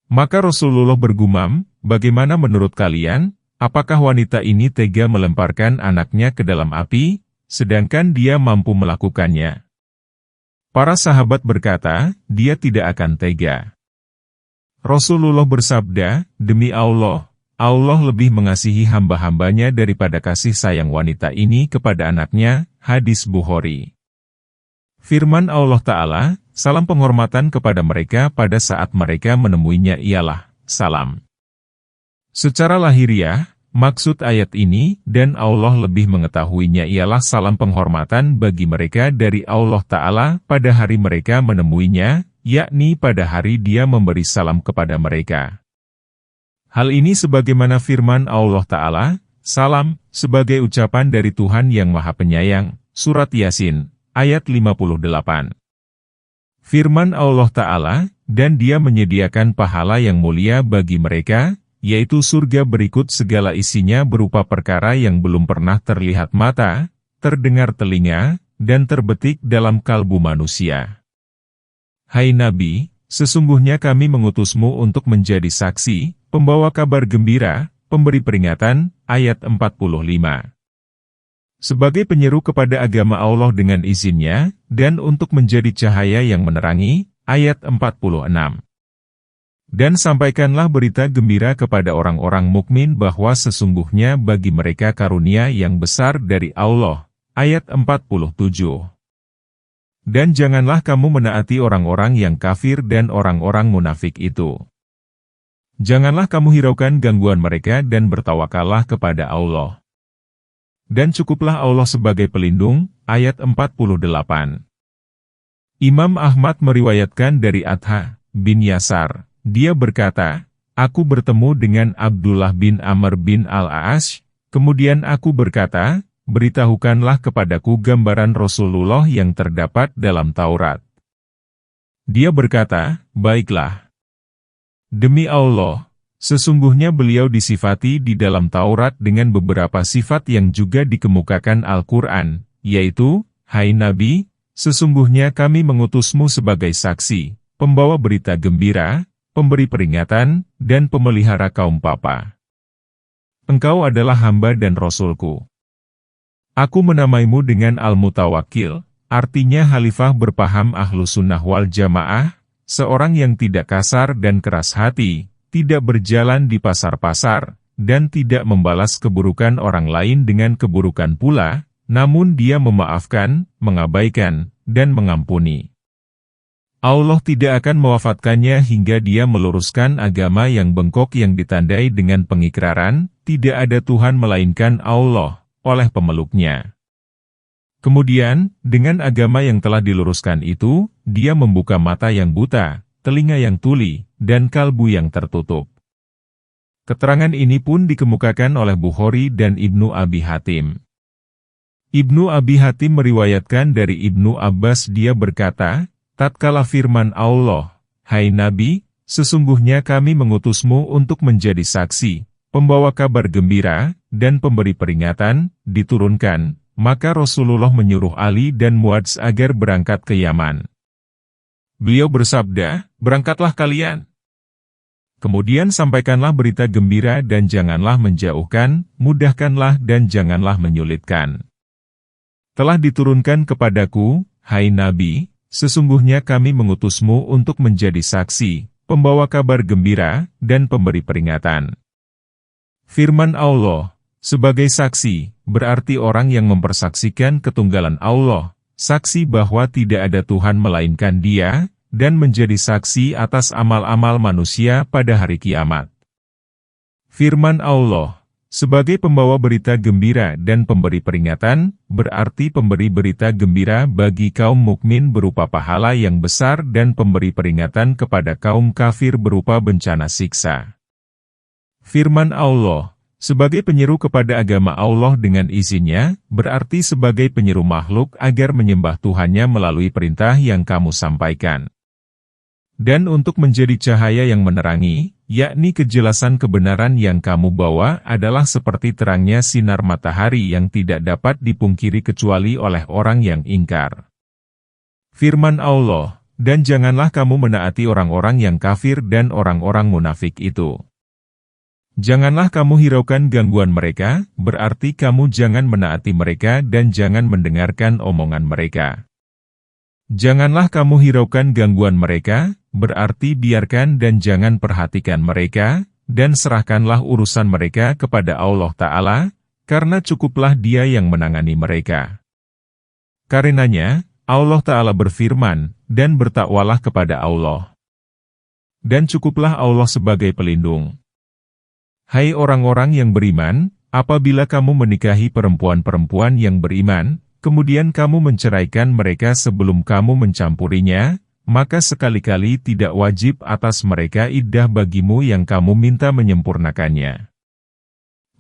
Maka Rasulullah bergumam, "Bagaimana menurut kalian, apakah wanita ini tega melemparkan anaknya ke dalam api, sedangkan dia mampu melakukannya?" Para sahabat berkata, "Dia tidak akan tega." Rasulullah bersabda, "Demi Allah, Allah lebih mengasihi hamba-hambanya daripada kasih sayang wanita ini kepada anaknya." Hadis Bukhari. Firman Allah Ta'ala, salam penghormatan kepada mereka pada saat mereka menemuinya ialah salam. Secara lahiriah, maksud ayat ini, dan Allah lebih mengetahuinya ialah salam penghormatan bagi mereka dari Allah Ta'ala pada hari mereka menemuinya, yakni pada hari Dia memberi salam kepada mereka. Hal ini sebagaimana firman Allah Ta'ala, salam, sebagai ucapan dari Tuhan yang Maha Penyayang, Surat Yasin, ayat 58. Firman Allah Ta'ala, dan Dia menyediakan pahala yang mulia bagi mereka, yaitu surga berikut segala isinya berupa perkara yang belum pernah terlihat mata, terdengar telinga, dan terbetik dalam kalbu manusia. Hai Nabi, sesungguhnya kami mengutusmu untuk menjadi saksi, pembawa kabar gembira, pemberi peringatan, ayat 45. Sebagai penyeru kepada agama Allah dengan izinnya, dan untuk menjadi cahaya yang menerangi, ayat 46. Dan sampaikanlah berita gembira kepada orang-orang mukmin bahwa sesungguhnya bagi mereka karunia yang besar dari Allah, ayat 47. Dan janganlah kamu menaati orang-orang yang kafir dan orang-orang munafik itu. Janganlah kamu hiraukan gangguan mereka dan bertawakallah kepada Allah. Dan cukuplah Allah sebagai pelindung, ayat 48. Imam Ahmad meriwayatkan dari Atha bin Yasar, dia berkata, "Aku bertemu dengan Abdullah bin Amr bin Al-A'ash, kemudian aku berkata, beritahukanlah kepadaku gambaran Rasulullah yang terdapat dalam Taurat." Dia berkata, "Baiklah. Demi Allah, sesungguhnya beliau disifati di dalam Taurat dengan beberapa sifat yang juga dikemukakan Al-Quran, yaitu, Hai Nabi, sesungguhnya kami mengutusmu sebagai saksi, pembawa berita gembira, pemberi peringatan, dan pemelihara kaum papa. Engkau adalah hamba dan Rasulku. Aku menamaimu dengan Al-Mutawakkil, artinya Khalifah berpaham Ahlus Sunnah wal Jamaah, seorang yang tidak kasar dan keras hati, tidak berjalan di pasar-pasar, dan tidak membalas keburukan orang lain dengan keburukan pula, namun dia memaafkan, mengabaikan, dan mengampuni. Allah tidak akan mewafatkannya hingga dia meluruskan agama yang bengkok yang ditandai dengan pengikraran, tidak ada Tuhan melainkan Allah, oleh pemeluknya. Kemudian, dengan agama yang telah diluruskan itu, dia membuka mata yang buta, telinga yang tuli, dan kalbu yang tertutup. Keterangan ini pun dikemukakan oleh Bukhari dan Ibnu Abi Hatim. Ibnu Abi Hatim meriwayatkan dari Ibnu Abbas dia berkata, tatkala firman Allah, Hai Nabi, sesungguhnya kami mengutusmu untuk menjadi saksi, pembawa kabar gembira, dan pemberi peringatan, diturunkan, maka Rasulullah menyuruh Ali dan Muadz agar berangkat ke Yaman. Beliau bersabda, berangkatlah kalian. Kemudian sampaikanlah berita gembira dan janganlah menjauhkan, mudahkanlah dan janganlah menyulitkan. Telah diturunkan kepadaku, hai Nabi, sesungguhnya kami mengutusmu untuk menjadi saksi, pembawa kabar gembira, dan pemberi peringatan. Firman Allah, sebagai saksi, berarti orang yang mempersaksikan ketunggalan Allah, saksi bahwa tidak ada Tuhan melainkan Dia, dan menjadi saksi atas amal-amal manusia pada hari kiamat. Firman Allah, sebagai pembawa berita gembira dan pemberi peringatan, berarti pemberi berita gembira bagi kaum mukmin berupa pahala yang besar dan pemberi peringatan kepada kaum kafir berupa bencana siksa. Firman Allah, sebagai penyeru kepada agama Allah dengan izinnya, berarti sebagai penyeru makhluk agar menyembah Tuhannya melalui perintah yang kamu sampaikan. Dan untuk menjadi cahaya yang menerangi, yakni kejelasan kebenaran yang kamu bawa adalah seperti terangnya sinar matahari yang tidak dapat dipungkiri kecuali oleh orang yang ingkar. Firman Allah, dan janganlah kamu menaati orang-orang yang kafir dan orang-orang munafik itu. Janganlah kamu hiraukan gangguan mereka, berarti kamu jangan menaati mereka dan jangan mendengarkan omongan mereka. Janganlah kamu hiraukan gangguan mereka, berarti biarkan dan jangan perhatikan mereka, dan serahkanlah urusan mereka kepada Allah Ta'ala, karena cukuplah Dia yang menangani mereka. Karenanya, Allah Ta'ala berfirman, dan bertakwalah kepada Allah. Dan cukuplah Allah sebagai pelindung. Hai orang-orang yang beriman, apabila kamu menikahi perempuan-perempuan yang beriman, kemudian kamu menceraikan mereka sebelum kamu mencampurinya, maka sekali-kali tidak wajib atas mereka iddah bagimu yang kamu minta menyempurnakannya.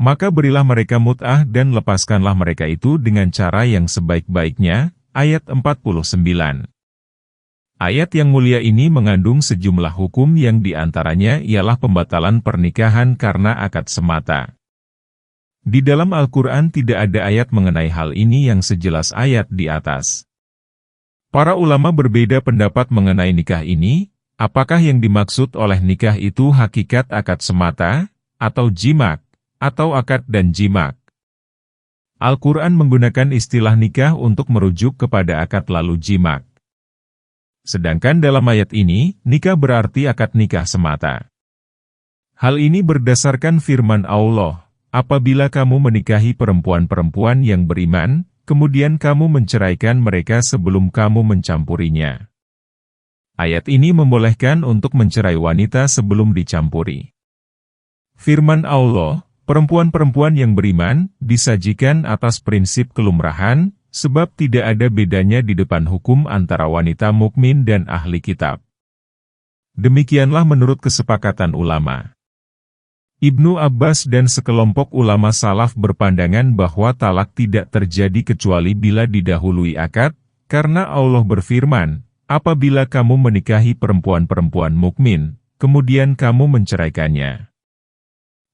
Maka berilah mereka mut'ah dan lepaskanlah mereka itu dengan cara yang sebaik-baiknya. Ayat 49. Ayat yang mulia ini mengandung sejumlah hukum yang diantaranya ialah pembatalan pernikahan karena akad semata. Di dalam Al-Quran tidak ada ayat mengenai hal ini yang sejelas ayat di atas. Para ulama berbeda pendapat mengenai nikah ini, apakah yang dimaksud oleh nikah itu hakikat akad semata, atau jimak, atau akad dan jimak. Al-Quran menggunakan istilah nikah untuk merujuk kepada akad lalu jimak. Sedangkan dalam ayat ini, nikah berarti akad nikah semata. Hal ini berdasarkan firman Allah, apabila kamu menikahi perempuan-perempuan yang beriman, kemudian kamu menceraikan mereka sebelum kamu mencampurinya. Ayat ini membolehkan untuk mencerai wanita sebelum dicampuri. Firman Allah, perempuan-perempuan yang beriman, disajikan atas prinsip kelumrahan, sebab tidak ada bedanya di depan hukum antara wanita mukmin dan ahli kitab. Demikianlah menurut kesepakatan ulama. Ibnu Abbas dan sekelompok ulama salaf berpandangan bahwa talak tidak terjadi kecuali bila didahului akad, karena Allah berfirman, apabila kamu menikahi perempuan-perempuan mukmin, kemudian kamu menceraikannya.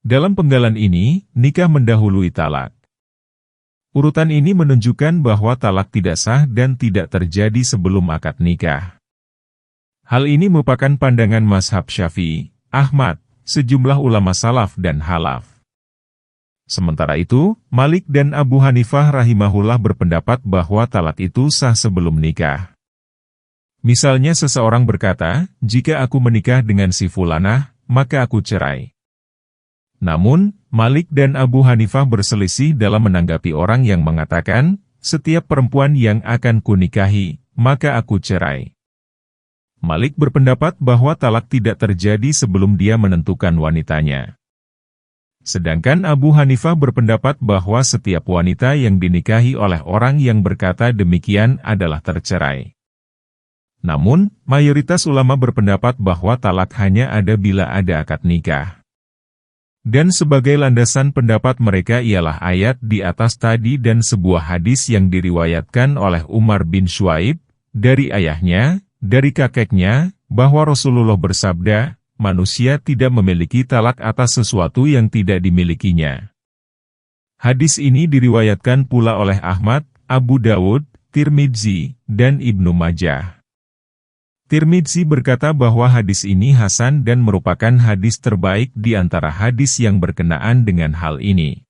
Dalam penggalan ini, nikah mendahului talak. Urutan ini menunjukkan bahwa talak tidak sah dan tidak terjadi sebelum akad nikah. Hal ini merupakan pandangan mazhab Syafi'i, Ahmad, sejumlah ulama salaf dan halaf. Sementara itu, Malik dan Abu Hanifah rahimahullah berpendapat bahwa talak itu sah sebelum nikah. Misalnya seseorang berkata, jika aku menikah dengan si fulanah, maka aku cerai. Namun, Malik dan Abu Hanifah berselisih dalam menanggapi orang yang mengatakan, setiap perempuan yang akan kunikahi, maka aku cerai. Malik berpendapat bahwa talak tidak terjadi sebelum dia menentukan wanitanya. Sedangkan Abu Hanifah berpendapat bahwa setiap wanita yang dinikahi oleh orang yang berkata demikian adalah tercerai. Namun, mayoritas ulama berpendapat bahwa talak hanya ada bila ada akad nikah. Dan sebagai landasan pendapat mereka ialah ayat di atas tadi dan sebuah hadis yang diriwayatkan oleh Umar bin Syuaib, dari ayahnya, dari kakeknya, bahwa Rasulullah bersabda, manusia tidak memiliki talak atas sesuatu yang tidak dimilikinya. Hadis ini diriwayatkan pula oleh Ahmad, Abu Dawud, Tirmidzi, dan Ibnu Majah. Tirmidzi berkata bahwa hadis ini hasan dan merupakan hadis terbaik di antara hadis yang berkenaan dengan hal ini.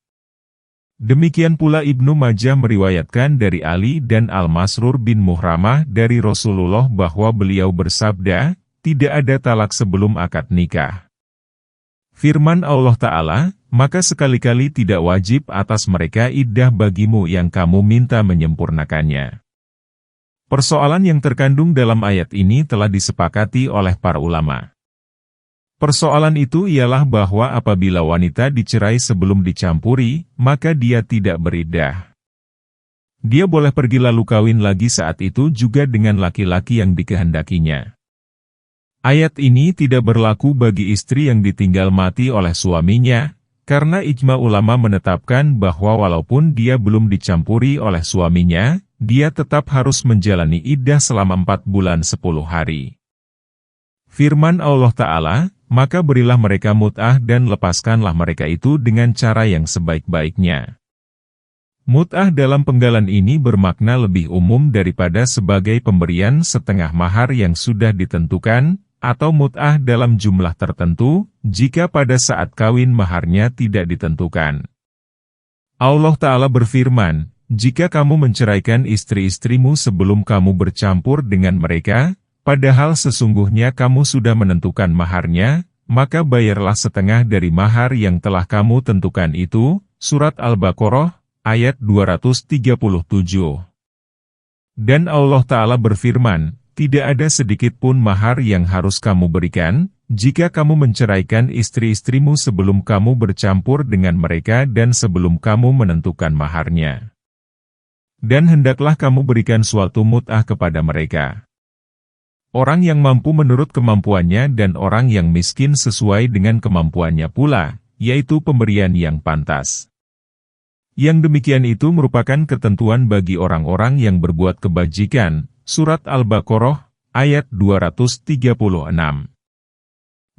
Demikian pula Ibnu Majah meriwayatkan dari Ali dan Al-Masrur bin Muhramah dari Rasulullah bahwa beliau bersabda, tidak ada talak sebelum akad nikah. Firman Allah Ta'ala, maka sekali-kali tidak wajib atas mereka iddah bagimu yang kamu minta menyempurnakannya. Persoalan yang terkandung dalam ayat ini telah disepakati oleh para ulama. Persoalan itu ialah bahwa apabila wanita dicerai sebelum dicampuri, maka dia tidak beriddah. Dia boleh pergi lalu kawin lagi saat itu juga dengan laki-laki yang dikehendakinya. Ayat ini tidak berlaku bagi istri yang ditinggal mati oleh suaminya, karena ijma ulama menetapkan bahwa walaupun dia belum dicampuri oleh suaminya, dia tetap harus menjalani iddah selama 4 bulan 10 hari. Firman Allah Ta'ala, maka berilah mereka mut'ah dan lepaskanlah mereka itu dengan cara yang sebaik-baiknya. Mut'ah dalam penggalan ini bermakna lebih umum daripada sebagai pemberian setengah mahar yang sudah ditentukan, atau mut'ah dalam jumlah tertentu, jika pada saat kawin maharnya tidak ditentukan. Allah Ta'ala berfirman, jika kamu menceraikan istri-istrimu sebelum kamu bercampur dengan mereka, padahal sesungguhnya kamu sudah menentukan maharnya, maka bayarlah setengah dari mahar yang telah kamu tentukan itu. Surat Al-Baqarah, ayat 237. Dan Allah Ta'ala berfirman, tidak ada sedikit pun mahar yang harus kamu berikan, jika kamu menceraikan istri-istrimu sebelum kamu bercampur dengan mereka dan sebelum kamu menentukan maharnya. Dan hendaklah kamu berikan suatu mut'ah kepada mereka. Orang yang mampu menurut kemampuannya dan orang yang miskin sesuai dengan kemampuannya pula, yaitu pemberian yang pantas. Yang demikian itu merupakan ketentuan bagi orang-orang yang berbuat kebajikan. Surat Al-Baqarah, ayat 236.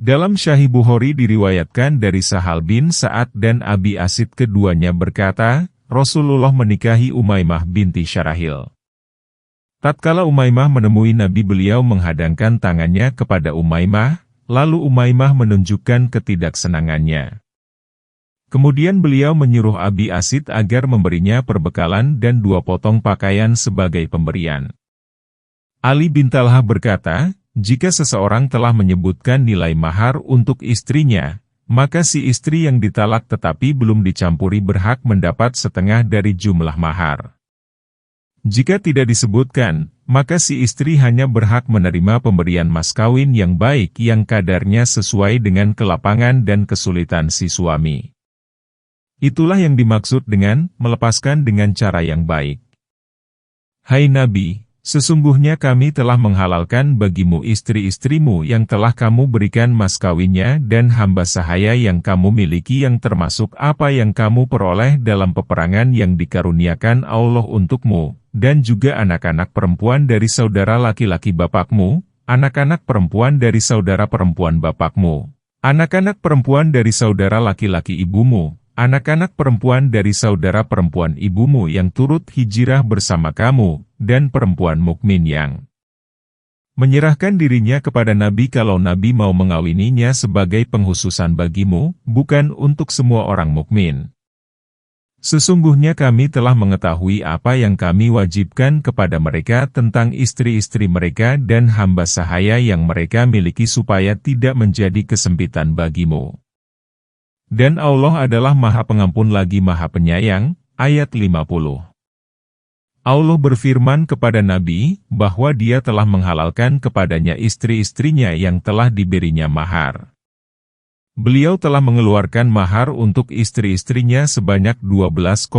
Dalam Sahih Bukhari diriwayatkan dari Sahal bin Sa'ad dan Abi Asid keduanya berkata, Rasulullah menikahi Umaymah binti Syarahil. Tatkala Umaymah menemui Nabi, beliau menghadangkan tangannya kepada Umaymah, lalu Umaymah menunjukkan ketidaksenangannya. Kemudian beliau menyuruh Abi Asid agar memberinya perbekalan dan 2 potong pakaian sebagai pemberian. Ali bin Talhah berkata, jika seseorang telah menyebutkan nilai mahar untuk istrinya, maka si istri yang ditalak tetapi belum dicampuri berhak mendapat setengah dari jumlah mahar. Jika tidak disebutkan, maka si istri hanya berhak menerima pemberian mas kawin yang baik yang kadarnya sesuai dengan kelapangan dan kesulitan si suami. Itulah yang dimaksud dengan melepaskan dengan cara yang baik. Hai Nabi, sesungguhnya kami telah menghalalkan bagimu istri-istrimu yang telah kamu berikan mas kawinnya dan hamba sahaya yang kamu miliki yang termasuk apa yang kamu peroleh dalam peperangan yang dikaruniakan Allah untukmu, dan juga anak-anak perempuan dari saudara laki-laki bapakmu, anak-anak perempuan dari saudara perempuan bapakmu, anak-anak perempuan dari saudara laki-laki ibumu, anak-anak perempuan dari saudara perempuan ibumu yang turut hijrah bersama kamu, dan perempuan mukmin yang menyerahkan dirinya kepada Nabi kalau Nabi mau mengawininya sebagai penghususan bagimu, bukan untuk semua orang mukmin. Sesungguhnya kami telah mengetahui apa yang kami wajibkan kepada mereka tentang istri-istri mereka dan hamba sahaya yang mereka miliki supaya tidak menjadi kesempitan bagimu. Dan Allah adalah Maha Pengampun lagi Maha Penyayang. Ayat 50. Allah berfirman kepada Nabi, bahwa dia telah menghalalkan kepadanya istri-istrinya yang telah diberinya mahar. Beliau telah mengeluarkan mahar untuk istri-istrinya sebanyak 12,5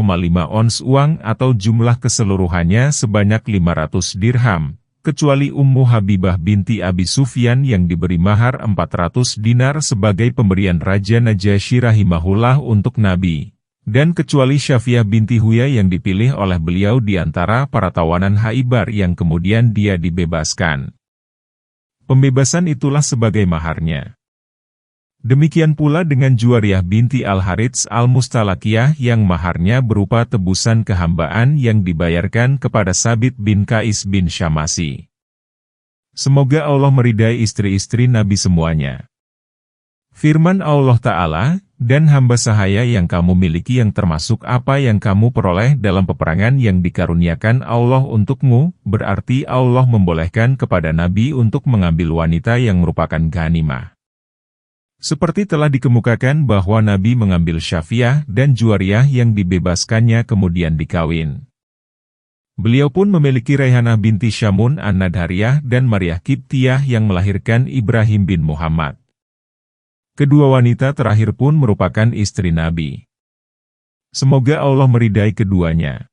ons uang atau jumlah keseluruhannya sebanyak 500 dirham, kecuali Ummu Habibah binti Abi Sufyan yang diberi mahar 400 dinar sebagai pemberian Raja Najasyi rahimahullah untuk Nabi. Dan kecuali Syafiah binti Huyai yang dipilih oleh beliau di antara para tawanan Khaibar yang kemudian dia dibebaskan. Pembebasan itulah sebagai maharnya. Demikian pula dengan Juwariyah binti Al-Harits Al-Mustalakiyah yang maharnya berupa tebusan kehambaan yang dibayarkan kepada Sabit bin Qais bin Syamasi. Semoga Allah meridai istri-istri Nabi semuanya. Firman Allah Ta'ala, dan hamba sahaya yang kamu miliki yang termasuk apa yang kamu peroleh dalam peperangan yang dikaruniakan Allah untukmu, berarti Allah membolehkan kepada Nabi untuk mengambil wanita yang merupakan ghanimah. Seperti telah dikemukakan bahwa Nabi mengambil Syafiah dan Juwariyah yang dibebaskannya kemudian dikawin. Beliau pun memiliki Raihanah binti Syamun an-Nadhariyah dan Maryah Qibtiyah yang melahirkan Ibrahim bin Muhammad. Kedua wanita terakhir pun merupakan istri Nabi. Semoga Allah meridai keduanya.